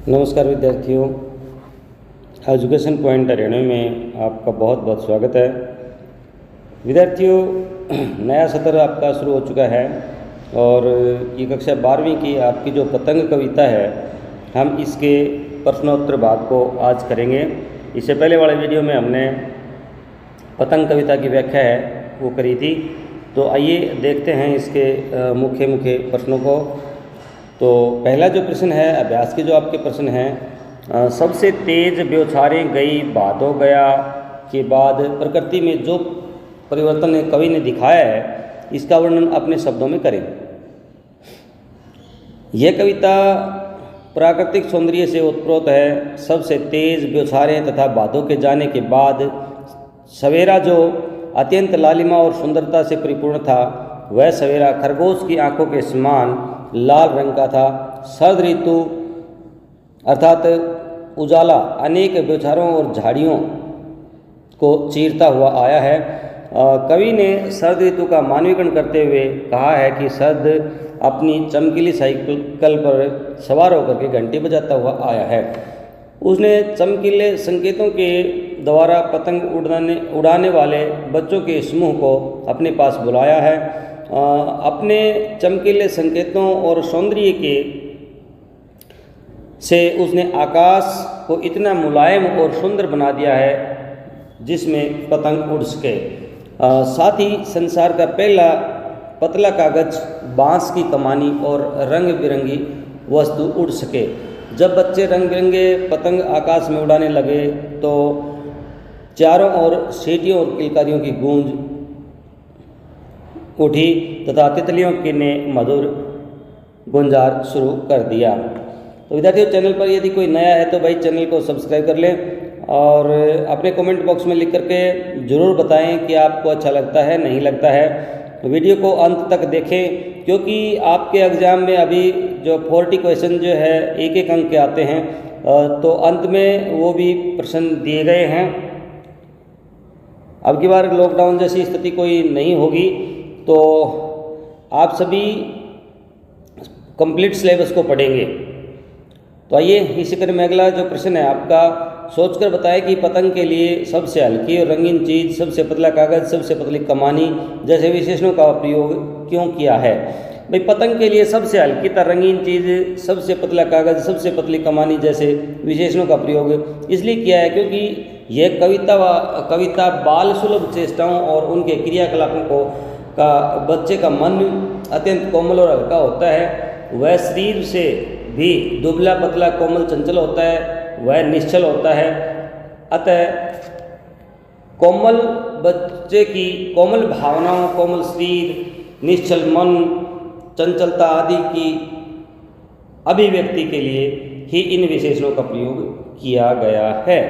नमस्कार विद्यार्थियों, education point Haryana में आपका बहुत बहुत स्वागत है। विद्यार्थियों, नया सत्र आपका शुरू हो चुका है और ये कक्षा 12वीं की आपकी जो पतंग कविता है, हम इसके प्रश्नोत्तर भाग को आज करेंगे। इससे पहले वाले वीडियो में हमने पतंग कविता की व्याख्या है वो करी थी, तो आइए देखते हैं इसके मुख्य प्रश्नों को। तो पहला जो प्रश्न है, अभ्यास के जो आपके प्रश्न हैं, सबसे तेज ब्योछारें गई भादो गया के बाद प्रकृति में जो परिवर्तन कवि ने दिखाया है, इसका वर्णन अपने शब्दों में करें। यह कविता प्राकृतिक सौंदर्य से उत्प्रोत है। सबसे तेज ब्योछारें तथा भादों के जाने के बाद सवेरा जो अत्यंत लालिमा और सुंदरता से परिपूर्ण था, वह सवेरा खरगोश की आंखों के समान लाल रंग का था। शरद ऋतु अर्थात उजाला अनेक ब्योछारों और झाड़ियों को चीरता हुआ आया है। कवि ने शरद ऋतु का मानवीकरण करते हुए कहा है कि शरद अपनी चमकीली साइकिल पर सवार होकर के घंटी बजाता हुआ आया है। उसने चमकीले संकेतों के द्वारा पतंग उड़ाने वाले बच्चों के समूह को अपने पास बुलाया है। अपने चमकीले संकेतों और सौंदर्य के से उसने आकाश को इतना मुलायम और सुंदर बना दिया है जिसमें पतंग उड़ सके। साथ ही संसार का पहला पतला कागज, बांस की कमानी और रंग बिरंगी वस्तु उड़ सके। जब बच्चे रंग बिरंगे पतंग आकाश में उड़ाने लगे तो चारों ओर सीटियों और किलकारियों की गूंज उठी तथा तितलियों के ने मधुर गुंजार शुरू कर दिया। तो विद्यार्थियों, चैनल पर यदि कोई नया है तो भाई चैनल को सब्सक्राइब कर लें और अपने कमेंट बॉक्स में लिख करके ज़रूर बताएं कि आपको अच्छा लगता है नहीं लगता है। वीडियो को अंत तक देखें, क्योंकि आपके एग्ज़ाम में अभी जो 40 क्वेश्चन जो है एक अंक के आते हैं, तो अंत में वो भी प्रश्न दिए गए हैं। अब की बार लॉकडाउन जैसी स्थिति कोई नहीं होगी तो आप सभी कंप्लीट सिलेबस को पढ़ेंगे। तो आइए इसी क्रम में अगला जो प्रश्न है आपका, सोचकर बताएं कि पतंग के लिए सबसे हल्की और रंगीन चीज़, सबसे पतला कागज़, सबसे पतली कमानी जैसे विशेषणों का प्रयोग क्यों किया है। भाई, पतंग के लिए सबसे हल्की तथा रंगीन चीज़, सबसे पतला कागज़, सबसे पतली कमानी जैसे विशेषणों का प्रयोग इसलिए किया है क्योंकि यह कविता बाल सुलभ चेष्टाओं और उनके क्रियाकलापों का बच्चे का मन अत्यंत कोमल और हल्का होता है। वह शरीर से भी दुबला पतला कोमल चंचल होता है, वह निश्चल होता है। अतः कोमल बच्चे की कोमल भावनाओं, कोमल शरीर, निश्चल मन, चंचलता आदि की अभिव्यक्ति के लिए ही इन विशेषणों का प्रयोग किया गया है।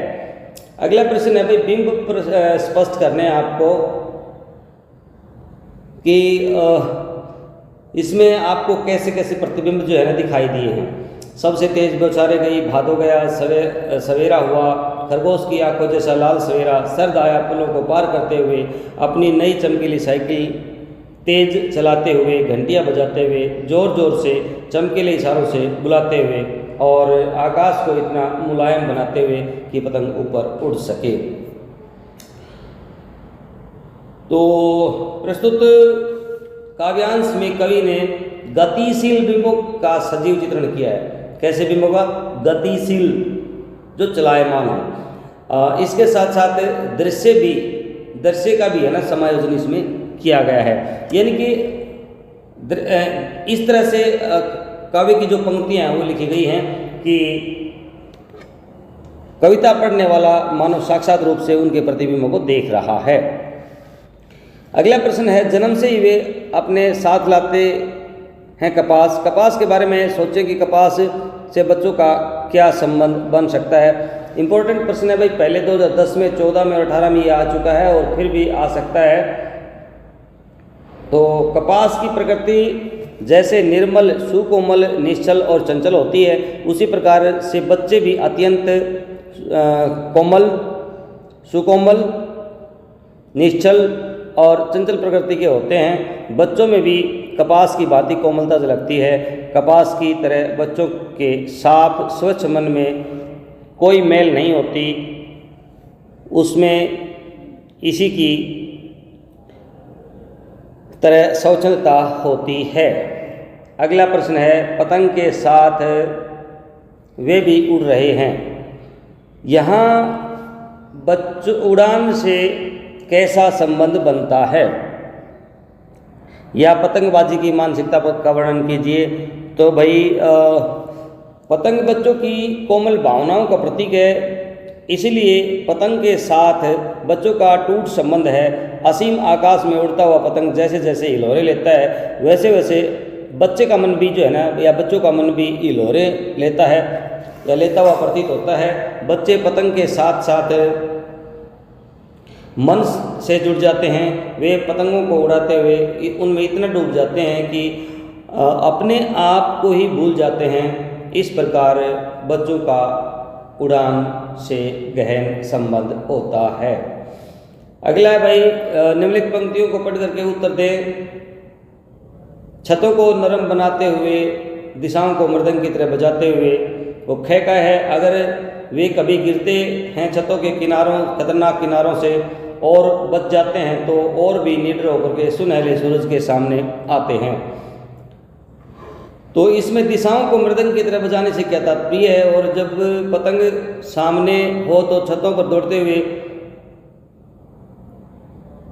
अगला प्रश्न है भाई, बिंब स्पष्ट करने आपको कि इसमें आपको कैसे कैसे प्रतिबिंब जो है ना दिखाई दिए हैं। सबसे तेज ब्योछारें गई भादो गया, सवेरा हुआ खरगोश की आंखों जैसा लाल सवेरा, सर्द आया पुलों को पार करते हुए, अपनी नई चमकीली साइकिल तेज चलाते हुए, घंटियां बजाते हुए, जोर जोर से चमकीले इशारों से बुलाते हुए और आकाश को इतना मुलायम बनाते हुए कि पतंग ऊपर उड़ सके। तो प्रस्तुत काव्यांश में कवि ने गतिशील बिंबों का सजीव चित्रण किया है। कैसे बिंबों का? गतिशील, जो चलायमान है। इसके साथ साथ दृश्य का भी है ना समायोजन इसमें किया गया है। यानी कि इस तरह से कवि की जो पंक्तियां हैं वो लिखी गई हैं कि कविता पढ़ने वाला मानव साक्षात रूप से उनके प्रतिबिंबों को देख रहा है। अगला प्रश्न है, जन्म से ही वे अपने साथ लाते हैं कपास। कपास के बारे में सोचें कि कपास से बच्चों का क्या संबंध बन सकता है। इम्पोर्टेंट प्रश्न है भाई, पहले 2010 में, 14 में और 18 में ये आ चुका है और फिर भी आ सकता है। तो कपास की प्रकृति जैसे निर्मल, सुकोमल, निश्चल और चंचल होती है, उसी प्रकार से बच्चे भी अत्यंत कोमल, सुकोमल, निश्चल और चंचल प्रकृति के होते हैं। बच्चों में भी कपास की भांति कोमलता झलकती है। कपास की तरह बच्चों के साफ स्वच्छ मन में कोई मैल नहीं होती, उसमें इसी की तरह स्वच्छता होती है। अगला प्रश्न है, पतंग के साथ वे भी उड़ रहे हैं। यहाँ उड़ान से कैसा संबंध बनता है, या पतंगबाजी की मानसिकता का वर्णन कीजिए। तो भाई पतंग बच्चों की कोमल भावनाओं का प्रतीक है, इसलिए पतंग के साथ बच्चों का टूट संबंध है। असीम आकाश में उड़ता हुआ पतंग जैसे जैसे हिलोरे लेता है, वैसे वैसे बच्चे का मन भी जो है ना, या बच्चों का मन भी हिलोरे लेता है या लेता हुआ प्रतीत होता है। बच्चे पतंग के साथ साथ मन से जुड़ जाते हैं, वे पतंगों को उड़ाते हुए उनमें इतना डूब जाते हैं कि अपने आप को ही भूल जाते हैं। इस प्रकार बच्चों का उड़ान से गहन संबंध होता है। अगला है भाई, निम्नलिखित पंक्तियों को पढ़ करके उत्तर दें। छतों को नरम बनाते हुए, दिशाओं को मृदंग की तरह बजाते हुए। वो ख का है, अगर वे कभी गिरते हैं छतों के किनारों, खतरनाक किनारों से और बच जाते हैं तो और भी निडर होकर के सुनहरे सूरज के सामने आते हैं। तो इसमें दिशाओं को मृदंग की तरह बजाने से क्या तात्पर्य है, और जब पतंग सामने हो तो छतों पर दौड़ते हुए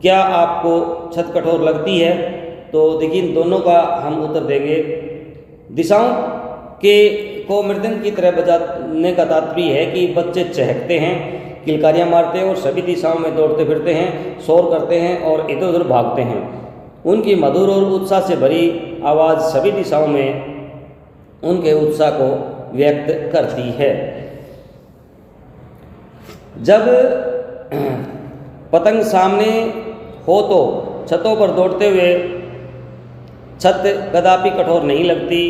क्या आपको छत कठोर लगती है? तो देखिए इन दोनों का हम उत्तर देंगे। दिशाओं को मृदंग की तरह बजाने का तात्पर्य है कि बच्चे चहकते हैं, किलकारियाँ मारते हैं और सभी दिशाओं में दौड़ते फिरते हैं, शोर करते हैं और इधर उधर भागते हैं। उनकी मधुर और उत्साह से भरी आवाज़ सभी दिशाओं में उनके उत्साह को व्यक्त करती है। जब पतंग सामने हो तो छतों पर दौड़ते हुए छत कदापि कठोर नहीं लगती,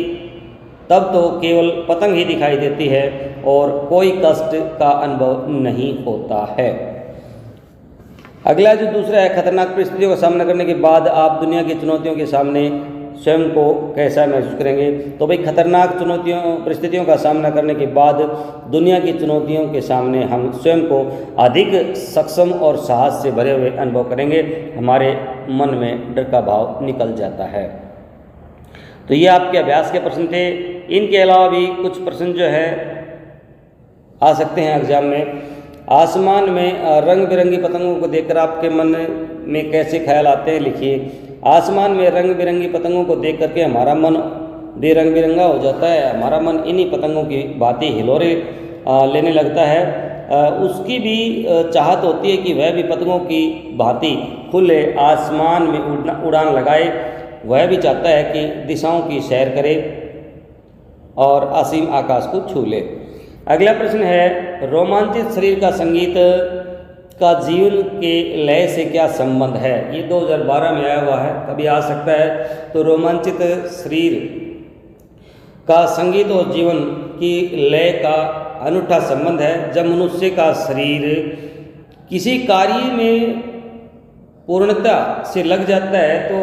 तब तो केवल पतंग ही दिखाई देती है और कोई कष्ट का अनुभव नहीं होता है। अगला जो दूसरा है, खतरनाक परिस्थितियों का सामना करने के बाद आप दुनिया की चुनौतियों के सामने स्वयं को कैसा महसूस करेंगे? तो भाई खतरनाक परिस्थितियों का सामना करने के बाद दुनिया की चुनौतियों के सामने हम स्वयं को अधिक सक्षम और साहस से भरे हुए अनुभव करेंगे। हमारे मन में डर का भाव निकल जाता है। तो ये आपके अभ्यास के प्रश्न थे। इनके अलावा भी कुछ प्रश्न जो है आ सकते हैं एग्जाम में। आसमान में रंग बिरंगी पतंगों को देखकर आपके मन में कैसे ख्याल आते हैं, लिखिए। आसमान में रंग बिरंगी पतंगों को देख करके हमारा मन बेरंग बिरंगा हो जाता है, हमारा मन इन्हीं पतंगों की भांति हिलोरे लेने लगता है। उसकी भी चाहत होती है कि वह भी पतंगों की भांति खुले आसमान में उड़ान लगाए। वह भी चाहता है कि दिशाओं की सैर करे और असीम आकाश को छू ले। अगला प्रश्न है, रोमांचित शरीर का संगीत का जीवन के लय से क्या संबंध है? ये 2012 में आया हुआ है, कभी आ सकता है। तो रोमांचित शरीर का संगीत और जीवन की लय का अनूठा संबंध है। जब मनुष्य का शरीर किसी कार्य में पूर्णता से लग जाता है तो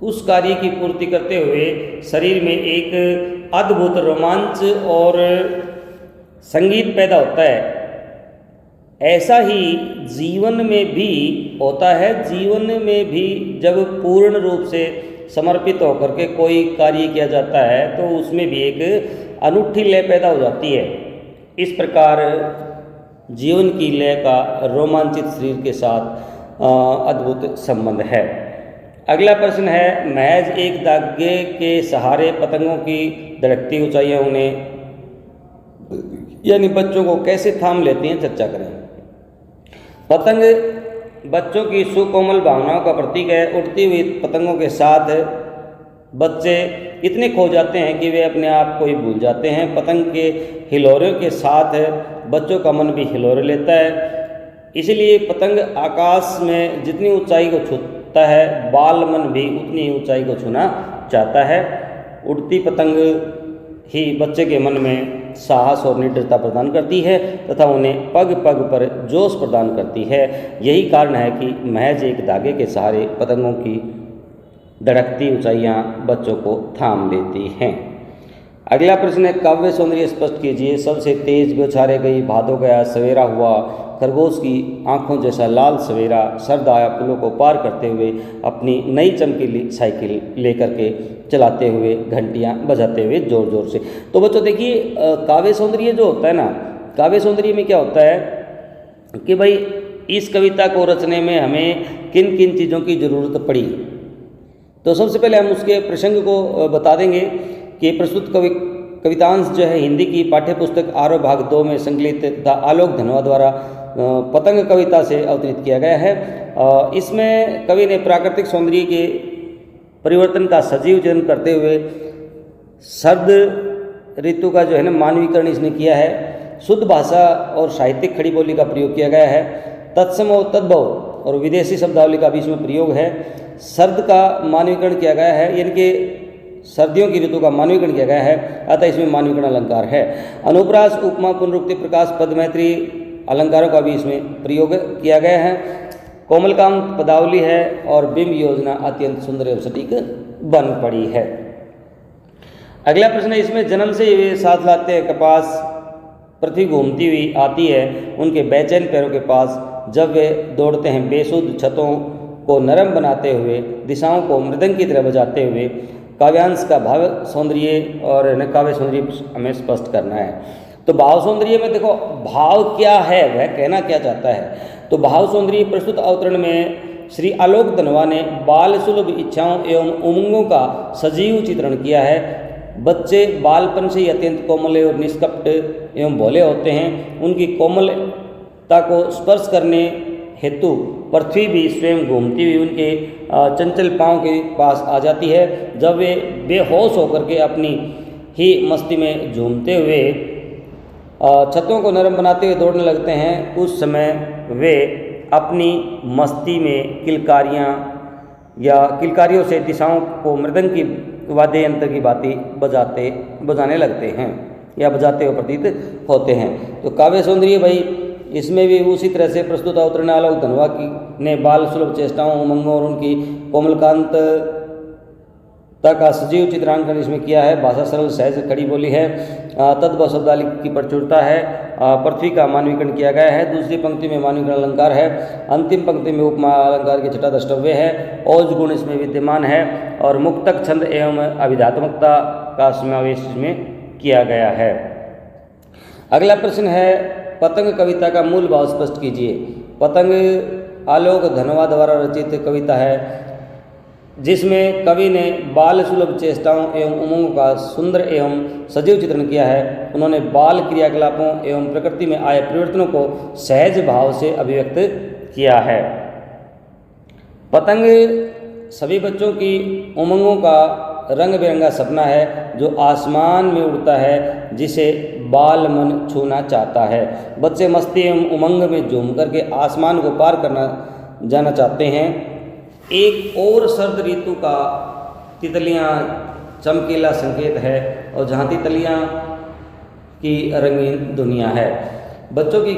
उस कार्य की पूर्ति करते हुए शरीर में एक अद्भुत रोमांच और संगीत पैदा होता है। ऐसा ही जीवन में भी होता है। जीवन में भी जब पूर्ण रूप से समर्पित होकर के कोई कार्य किया जाता है तो उसमें भी एक अनूठी लय पैदा हो जाती है। इस प्रकार जीवन की लय का रोमांचित शरीर के साथ अद्भुत संबंध है। अगला प्रश्न है, महज एक धागे के सहारे पतंगों की धड़कती ऊंचाइयां उन्हें यानी बच्चों को कैसे थाम लेती हैं, चर्चा करें। पतंग बच्चों की सुकोमल भावनाओं का प्रतीक है। उड़ती हुई पतंगों के साथ बच्चे इतने खो जाते हैं कि वे अपने आप को ही भूल जाते हैं। पतंग के हिलोरों के साथ बच्चों का मन भी हिलोरे लेता है। इसलिए पतंग आकाश में जितनी ऊंचाई को छूता है, बाल मन भी उतनी ही ऊंचाई को छूना चाहता है। उड़ती पतंग ही बच्चे के मन में साहस और निडरता प्रदान करती है तथा उन्हें पग पग पर जोश प्रदान करती है। यही कारण है कि महज एक धागे के सहारे पतंगों की धड़कती ऊंचाइयां बच्चों को थाम लेती हैं। अगला प्रश्न है, काव्य सौंदर्य स्पष्ट कीजिए। सबसे तेज बौछारे गई, भादो गया, सवेरा हुआ, खरगोश की आंखों जैसा लाल सवेरा, सर्द आया, पुलों को पार करते हुए, अपनी नई चमकीली साइकिल लेकर के चलाते हुए, घंटियां बजाते हुए जोर जोर से। तो बच्चों देखिए, काव्य सौंदर्य जो होता है ना, काव्य सौंदर्य में क्या होता है कि भाई इस कविता को रचने में हमें किन किन चीज़ों की ज़रूरत पड़ी। तो सबसे पहले हम उसके प्रसंग को बता देंगे कि प्रस्तुत कवितांश जो है हिंदी की पाठ्य पुस्तक आरव भाग 2 में संकलित तथा आलोक धनवा द्वारा पतंग कविता से अवतरित किया गया है। इसमें कवि ने प्राकृतिक सौंदर्य के परिवर्तन का सजीव चित्रण करते हुए शरद ऋतु का जो है ना मानवीकरण इसने किया है। शुद्ध भाषा और साहित्यिक खड़ी बोली का प्रयोग किया गया है। तत्सम और तद्भव और विदेशी शब्दावली का भी इसमें प्रयोग है। शरद का मानवीकरण किया गया है, यानी कि सर्दियों की ऋतु का मानवीकरण किया गया है, अतः इसमें मानवीकरण अलंकार है। अनुप्रास, उपमा, पुनरुक्ति, प्रकाश, पद, मैत्री अलंकारों का भी इसमें प्रयोग किया गया है। कोमलकांत पदावली है और बिंब योजना अत्यंत सुंदर एवं सटीक बन पड़ी है। अगला प्रश्न है, इसमें जन्म से वे साथ लाते हैं कपास, पृथ्वी घूमती हुई आती है उनके बेचैन पैरों के पास, जब वे दौड़ते हैं बेसुध छतों को नरम बनाते हुए, दिशाओं को मृदंग की तरह बजाते हुए। काव्यांश का भाव सौंदर्य और काव्य सौंदर्य हमें स्पष्ट करना है। तो भाव सौंदर्य में देखो भाव क्या है, वह कहना क्या चाहता है। तो भाव सौंदर्य प्रस्तुत अवतरण में श्री आलोक धनवा ने बाल सुलभ इच्छाओं एवं उमंगों का सजीव चित्रण किया है। बच्चे बालपन से ही अत्यंत कोमल और निष्कपट एवं भोले होते हैं। उनकी कोमलता को स्पर्श करने हेतु पृथ्वी भी स्वयं घूमती हुई उनके चंचल पांव के पास आ जाती है। जब वे बेहोश होकर के अपनी ही मस्ती में झूमते हुए छतों को नरम बनाते हुए दौड़ने लगते हैं, उस समय वे अपनी मस्ती में किलकारियों से दिशाओं को मृदंग की वाद्य यंत्र की भांति बजाने लगते हैं या बजाते हुए प्रतीत होते हैं। तो काव्य सौंदर्य भाई इसमें भी उसी तरह से प्रस्तुत अवतरण आलोक धनवा की ने बाल सुलभ चेष्टाओं, उमंगों और उनकी कोमलकांतता का सजीव चित्रांकन इसमें किया है। भाषा सरल सहज खड़ी बोली है। तद्भव शब्दावली की प्रचुरता है। पृथ्वी का मानवीकरण किया गया है। दूसरी पंक्ति में मानवीकरण अलंकार है। अंतिम पंक्ति में उपमा अलंकार की छठा द्रष्टव्य है। औज गुण इसमें विद्यमान है और मुक्तक छंद एवं अभिधात्मकता का समावेश इसमें किया गया है। अगला प्रश्न है, पतंग कविता का मूल भाव स्पष्ट कीजिए। पतंग आलोक धनवा द्वारा रचित कविता है जिसमें कवि ने बाल सुलभ चेष्टाओं एवं उमंगों का सुंदर एवं सजीव चित्रण किया है। उन्होंने बाल क्रियाकलापों एवं प्रकृति में आए परिवर्तनों को सहज भाव से अभिव्यक्त किया है। पतंग सभी बच्चों की उमंगों का रंग बिरंगा सपना है जो आसमान में उड़ता है, जिसे बाल मन छूना चाहता है। बच्चे मस्ती एवं उमंग में झूम करके आसमान को पार करना जाना चाहते हैं। एक और शरद ऋतु का तितलियां चमकीला संकेत है और जहाँ तितलियां की रंगीन दुनिया है। बच्चों की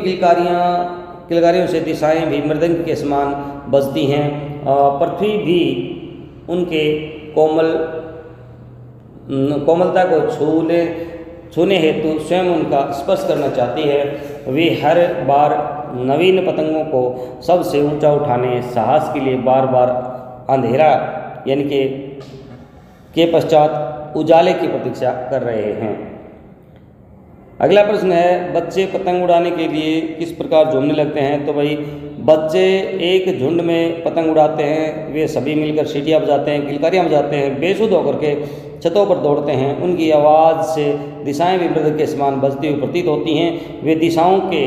किलकारियों से दिशाएं भी मृदंग के समान बजती हैं। पृथ्वी भी उनके कोमलता को छूने हेतु स्वयं उनका स्पर्श करना चाहती है। वे हर बार नवीन पतंगों को सबसे ऊंचा उठाने साहस के लिए बार बार अंधेरा यानी के पश्चात उजाले की प्रतीक्षा कर रहे हैं। अगला प्रश्न है, बच्चे पतंग उड़ाने के लिए किस प्रकार झूमने लगते हैं। तो भाई बच्चे एक झुंड में पतंग उड़ाते हैं। वे सभी मिलकर सीटियाँ बजाते हैं, किलकारियाँ बजाते हैं, बेसुध होकर के छतों पर दौड़ते हैं। उनकी आवाज़ से दिशाएं भी मृदंग के समान बजती हुई प्रतीत होती हैं। वे दिशाओं के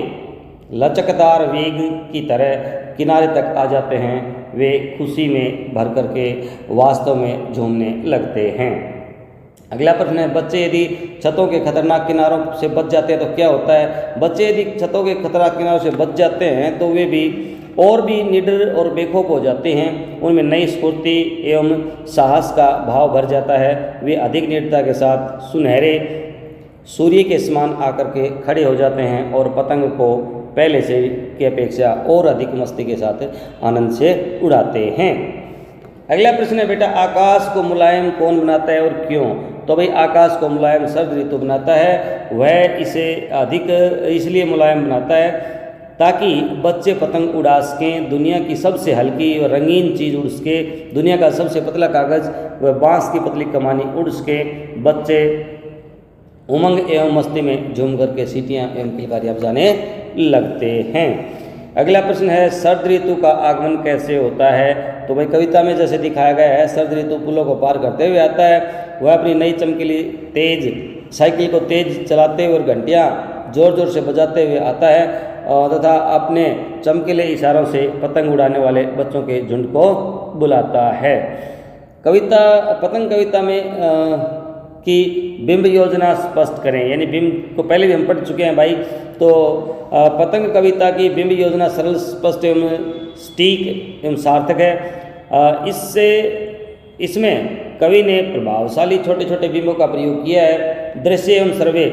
लचकदार वेग की तरह किनारे तक आ जाते हैं। वे खुशी में भर करके वास्तव में झूमने लगते हैं। अगला प्रश्न है, बच्चे यदि छतों के खतरनाक किनारों से बच जाते हैं तो क्या होता है। बच्चे यदि छतों के खतरनाक किनारों से बच जाते हैं तो वे भी और भी निडर और बेखौफ हो जाते हैं। उनमें नई स्फूर्ति एवं साहस का भाव भर जाता है। वे अधिक निडरता के साथ सुनहरे सूर्य के समान आकर के खड़े हो जाते हैं और पतंग को पहले से की अपेक्षा और अधिक मस्ती के साथ आनंद से उड़ाते हैं। अगला प्रश्न है बेटा, आकाश को मुलायम कौन बनाता है और क्यों? तो भाई आकाश को मुलायम शरद ऋतु बनाता है। वह इसे अधिक इसलिए मुलायम बनाता है ताकि बच्चे पतंग उड़ा सकें। दुनिया की सबसे हल्की और रंगीन चीज़ उड़ सके, दुनिया का सबसे पतला कागज़ व बांस की पतली कमानी उड़ सके। बच्चे उमंग एवं मस्ती में झूम करके सीटियाँ एवं किलकारियाँ बजाने लगते हैं। अगला प्रश्न है, शरद ऋतु का आगमन कैसे होता है? तो भाई कविता में जैसे दिखाया गया है, शरद ऋतु पुलों को पार करते हुए आता है। वह अपनी नई चमकीली तेज साइकिल को तेज चलाते हुए और घंटियाँ जोर जोर से बजाते हुए आता है तथा अपने चमकीले इशारों से पतंग उड़ाने वाले बच्चों के झुंड को बुलाता है। कविता पतंग कविता में की बिंब योजना स्पष्ट करें, यानी बिंब को पहले भी हम पढ़ चुके हैं भाई। तो पतंग कविता की बिंब योजना सरल, स्पष्ट एवं सटीक एवं सार्थक है। इसमें कवि ने प्रभावशाली छोटे छोटे बिंबों का प्रयोग किया है। दृश्य एवं सर्वे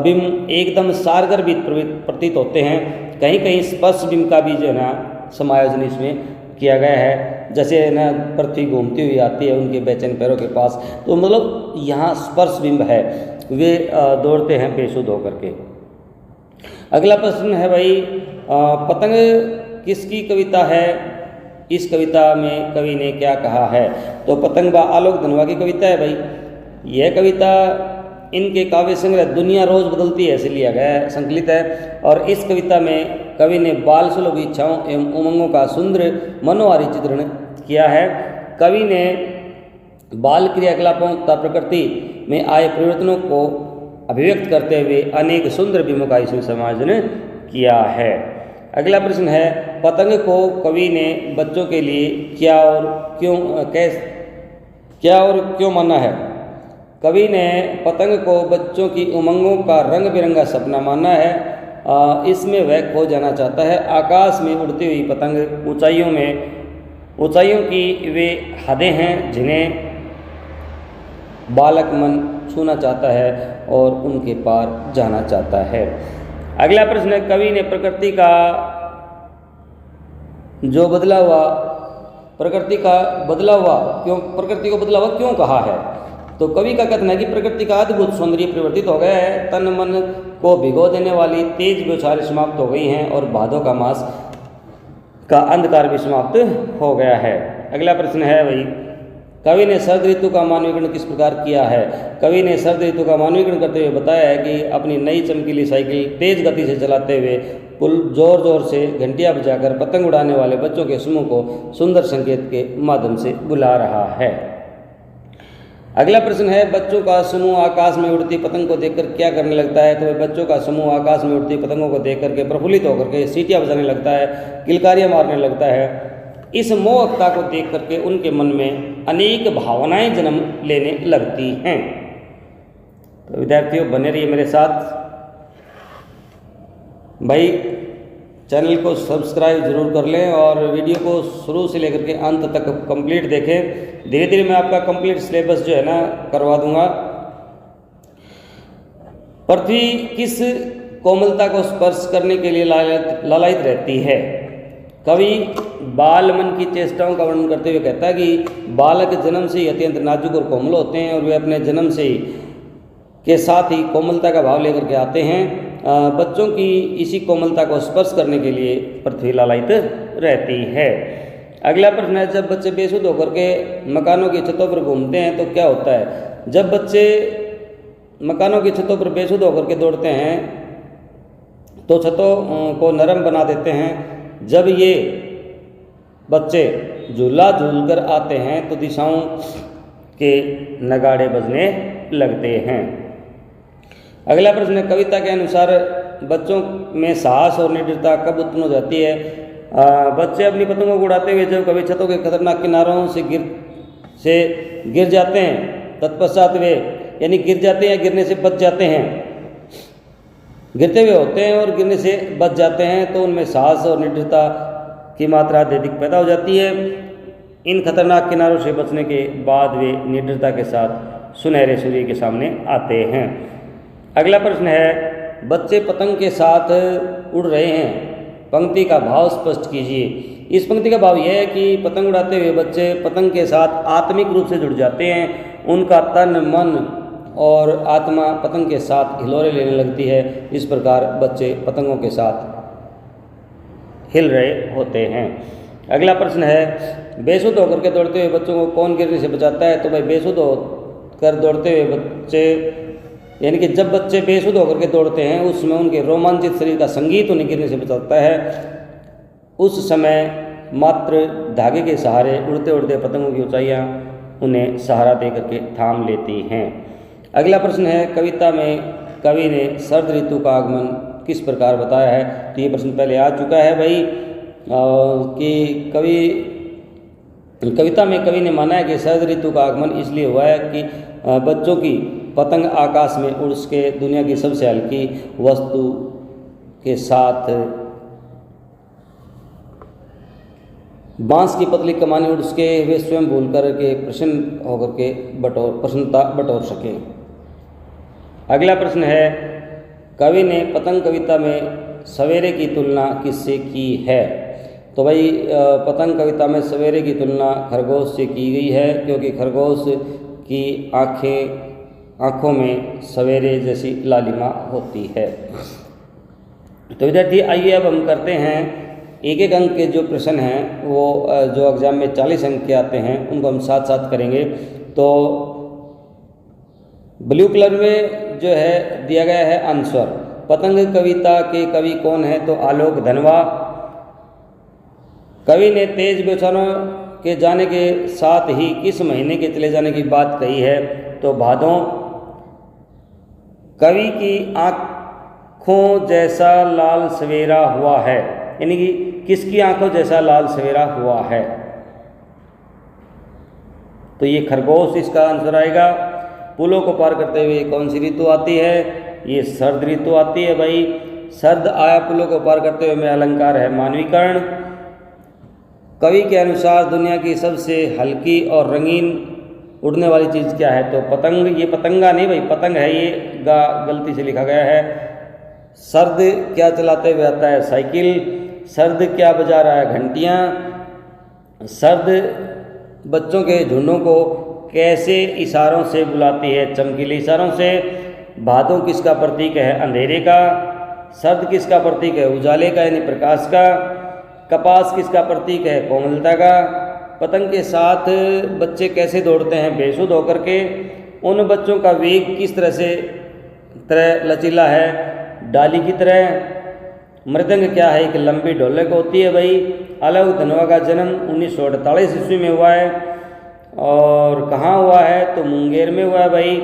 बिंब एकदम सारगर भी प्रतीत होते हैं। कहीं कहीं स्पर्श बिंब का भी जो है ना समायोजन इसमें किया गया है, जैसे ना पृथ्वी घूमती हुई आती है उनके बेचैन पैरों के पास, तो मतलब यहाँ स्पर्श बिंब है, वे दौड़ते हैं बेसुध होकर के। अगला प्रश्न है भाई, पतंग किसकी कविता है? इस कविता में कवि ने क्या कहा है? तो पतंग व आलोक धनवा की कविता है भाई। यह कविता इनके काव्य संग्रह दुनिया रोज बदलती है ऐसे लिया गया है, संकलित है। और इस कविता में कवि ने बाल सुलभ इच्छाओं एवं उमंगों का सुंदर मनोहारी चित्रण किया है। कवि ने बाल क्रियाकलापों तथा प्रकृति में आए परिवर्तनों को अभिव्यक्त करते हुए अनेक सुंदर बिंबों का इसमें समायोजन किया है। अगला प्रश्न है, पतंग को कवि ने बच्चों के लिए क्या और क्यों माना है? कवि ने पतंग को बच्चों की उमंगों का रंग बिरंगा सपना माना है। इसमें वह खो जाना चाहता है। आकाश में उड़ती हुई पतंग ऊंचाइयों की वे हदें हैं जिन्हें बालक मन छूना चाहता है और उनके पार जाना चाहता है। अगला प्रश्न है, कवि ने प्रकृति को बदला हुआ क्यों कहा है? तो कवि का कथन है कि प्रकृति का अद्भुत सौंदर्य परिवर्तित हो गया है, तन मन को भिगो देने वाली तेज बौछारें समाप्त हो गई हैं और भादों का मास का अंधकार भी समाप्त हो गया है। अगला प्रश्न है भाई, कवि ने शरद ऋतु का मानवीकरण किस प्रकार किया है? कवि ने शरद ऋतु का मानवीकरण करते हुए बताया है कि अपनी नई चमकीली साइकिल तेज गति से चलाते हुए पुल जोर जोर से घंटियां बजाकर पतंग उड़ाने वाले बच्चों के समूह को सुंदर संकेत के माध्यम से बुला रहा है। अगला प्रश्न है, बच्चों का समूह आकाश में उड़ती पतंग को देखकर क्या करने लगता है? तो बच्चों का समूह आकाश में उड़ती पतंगों को देख करके प्रफुल्लित होकर के सीटियां बजाने लगता है, किलकारियां मारने लगता है। इस मोहकता को देख करके उनके मन में अनेक भावनाएं जन्म लेने लगती हैं। तो विद्यार्थियों बने रहिए मेरे साथ भाई, चैनल को सब्सक्राइब जरूर कर लें और वीडियो को शुरू से लेकर के अंत तक कंप्लीट देखें। धीरे धीरे मैं आपका कंप्लीट सिलेबस जो है ना करवा दूंगा। पृथ्वी किस कोमलता को स्पर्श करने के लिए लालायित रहती है? कवि बाल मन की चेष्टाओं का वर्णन करते हुए कहता है कि बालक जन्म से ही अत्यंत नाजुक और कोमल होते हैं और वे अपने जन्म से के साथ ही कोमलता का भाव लेकर के आते हैं। बच्चों की इसी कोमलता को स्पर्श करने के लिए पृथ्वी लालायित रहती है। अगला प्रश्न है, जब बच्चे बेसुध होकर के मकानों की छतों पर घूमते हैं तो क्या होता है? जब बच्चे मकानों की छतों पर बेसुध होकर के दौड़ते हैं तो छतों को नरम बना देते हैं। जब ये बच्चे झूला झूल कर आते हैं तो दिशाओं के नगाड़े बजने लगते हैं। अगला प्रश्न है, कविता के अनुसार बच्चों में साहस और निडरता कब उत्पन्न हो जाती है? बच्चे अपनी पतंगों को उड़ाते हुए जब कभी छतों के खतरनाक किनारों से गिर जाते हैं, तत्पश्चात वे यानी गिर जाते हैं, गिरने से बच जाते हैं, गिरते हुए होते हैं और गिरने से बच जाते हैं, तो उनमें साहस और निडरता की मात्रा अत्यधिक पैदा हो जाती है। इन खतरनाक किनारों से बचने के बाद वे निडरता के साथ सुनहरे सूर्य के सामने आते हैं। अगला प्रश्न है, बच्चे पतंग के साथ उड़ रहे हैं, पंक्ति का भाव स्पष्ट कीजिए। इस पंक्ति का भाव यह है कि पतंग उड़ाते हुए बच्चे पतंग के साथ आत्मिक रूप से जुड़ जाते हैं। उनका तन मन और आत्मा पतंग के साथ हिलोरे लेने लगती है। इस प्रकार बच्चे पतंगों के साथ हिल रहे होते हैं। अगला प्रश्न है, बेसुध होकर के दौड़ते हुए बच्चों को कौन गिरने से बचाता है? तो भाई बेसुध होकर दौड़ते हुए बच्चे, यानी कि जब बच्चे बेसुध होकर के दौड़ते हैं उसमें उनके रोमांचित शरीर का संगीत उन्हें गिरने से बचाता है। उस समय मात्र धागे के सहारे उड़ते उड़ते पतंगों की ऊंचाइयाँ उन्हें सहारा दे करके थाम लेती हैं। अगला प्रश्न है, कविता में कवि ने शरद ऋतु का आगमन किस प्रकार बताया है? तो ये प्रश्न पहले आ चुका है भाई कि कविता में कवि ने माना है कि शरद ऋतु का आगमन इसलिए हुआ है कि बच्चों की पतंग आकाश में उड़ के दुनिया की सबसे हल्की वस्तु के साथ बांस की पतली कमानी उड़ के वे स्वयं भूल कर के प्रसन्न होकर के प्रसन्नता बटोर सके। अगला प्रश्न है, कवि ने पतंग कविता में सवेरे की तुलना किससे की है? तो भाई पतंग कविता में सवेरे की तुलना खरगोश से की गई है, क्योंकि खरगोश की आँखों में सवेरे जैसी लालिमा होती है। तो विद्यार्थी आइए अब हम करते हैं एक एक अंक के जो प्रश्न हैं वो जो एग्जाम में 40 अंक के आते हैं उनको हम साथ साथ करेंगे। तो ब्लू कलर में जो है दिया गया है आंसर, पतंग कविता के कवि कौन है? तो आलोक धनवा। कवि ने तेज बेचारों के जाने के साथ ही किस महीने के चले जाने की बात कही है? तो भादों। कवि की आँखों जैसा लाल सवेरा हुआ है, यानी कि किसकी आंखों जैसा लाल सवेरा हुआ है? तो ये खरगोश इसका आंसर आएगा। पुलों को पार करते हुए कौन सी ऋतु आती है? ये शरद ऋतु आती है भाई। शरद आया पुलों को पार करते हुए में अलंकार है मानवीकरण। कवि के अनुसार दुनिया की सबसे हल्की और रंगीन उड़ने वाली चीज़ क्या है? तो पतंग। ये पतंगा नहीं भाई, पतंग है, ये गलती से लिखा गया है। शरद क्या चलाते हुए आता है? साइकिल। शरद क्या बजा रहा है? घंटियाँ। शरद बच्चों के झुंडों को कैसे इशारों से बुलाती है? चमकीले इशारों से। भादों किसका प्रतीक है? अंधेरे का। शरद किसका प्रतीक है? उजाले का यानी प्रकाश का। कपास किसका प्रतीक है? कोमलता का। पतंग के साथ बच्चे कैसे दौड़ते हैं? बेसुध होकर के। उन बच्चों का वेग किस तरह लचीला है? डाली की तरह। मृदंग क्या है? एक लंबी ढोलक होती है भाई। आलोक धनवा का जन्म 1948 ईस्वी में हुआ है। और कहाँ हुआ है? तो मुंगेर में हुआ है भाई।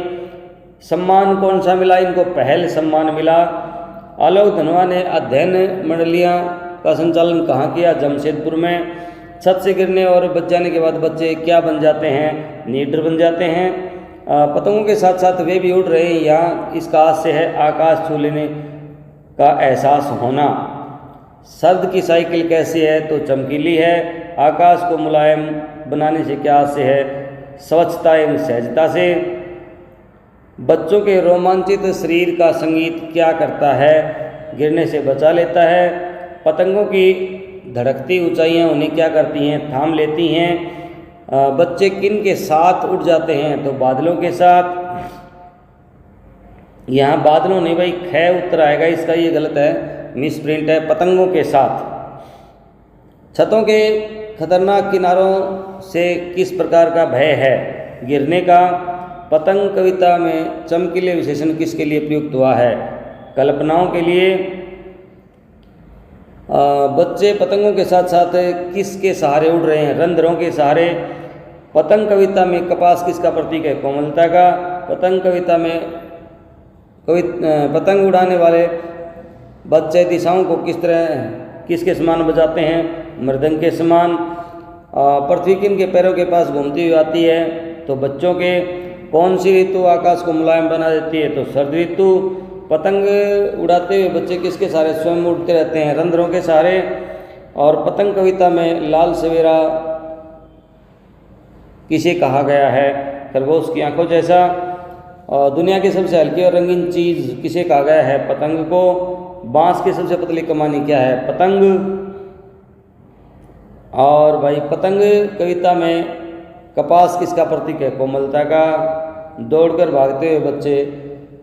सम्मान कौन सा मिला इनको? पहल सम्मान मिला। आलोक धनवा ने अध्ययन मंडलियाँ का संचालन कहाँ किया? जमशेदपुर में। छत से गिरने और बच जाने के बाद बच्चे क्या बन जाते हैं? नीडर बन जाते हैं। पतंगों के साथ साथ वे भी उड़ रहे हैं। यहाँ इसका हास्य है आकाश छू लेने का एहसास होना। शरद की साइकिल कैसी है? तो चमकीली है। आकाश को मुलायम बनाने से क्या हास्य है? स्वच्छता एवं सहजता से। बच्चों के रोमांचित शरीर का संगीत क्या करता है? गिरने से बचा लेता है। पतंगों की धड़कती ऊंचाइयाँ उन्हें क्या करती हैं? थाम लेती हैं। बच्चे किन के साथ उड़ जाते हैं? तो बादलों के साथ। यहाँ बादलों नहीं भाई, ख उत्तर आएगा इसका, ये गलत है, मिसप्रिंट है। पतंगों के साथ। छतों के खतरनाक किनारों से किस प्रकार का भय है? गिरने का। पतंग कविता में चमकीले विशेषण किसके लिए प्रयुक्त हुआ है? कल्पनाओं के लिए। बच्चे पतंगों के साथ साथ किसके सहारे उड़ रहे हैं? रंध्रों के सहारे। पतंग कविता में कपास किसका प्रतीक है? कोमलता का। पतंग कविता में पतंग उड़ाने वाले बच्चे दिशाओं को किसके समान बजाते हैं? मृदंग के समान। पृथ्वी किनके पैरों के पास घूमती हुई आती है? तो बच्चों के। कौन सी ऋतु आकाश को मुलायम बना देती है? तो शरद ऋतु। पतंग उड़ाते हुए बच्चे किसके सहारे स्वयं उड़ते रहते हैं? रंध्रों के सहारे। और पतंग कविता में लाल सवेरा किसे कहा गया है? खरगोश की आंखों जैसा। और दुनिया की सबसे हल्की और रंगीन चीज़ किसे कहा गया है? पतंग को। बांस की सबसे पतली कमानी क्या है? पतंग। और भाई पतंग कविता में कपास किसका प्रतीक है? कोमलता का। दौड़कर भागते हुए बच्चे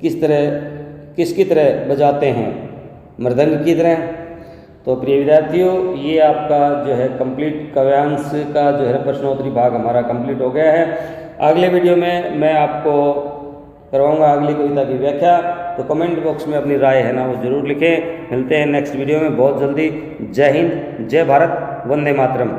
किसकी तरह बजाते हैं? मृदंग की तरह। तो प्रिय विद्यार्थियों, ये आपका जो है कंप्लीट काव्यांश का जो है प्रश्नोत्तरी भाग हमारा कंप्लीट हो गया है। अगले वीडियो में मैं आपको करवाऊंगा अगली कविता की व्याख्या। तो कमेंट बॉक्स में अपनी राय है ना वो जरूर लिखें। मिलते हैं नेक्स्ट वीडियो में बहुत जल्दी। जय हिंद, जय भारत, वंदे मातरम।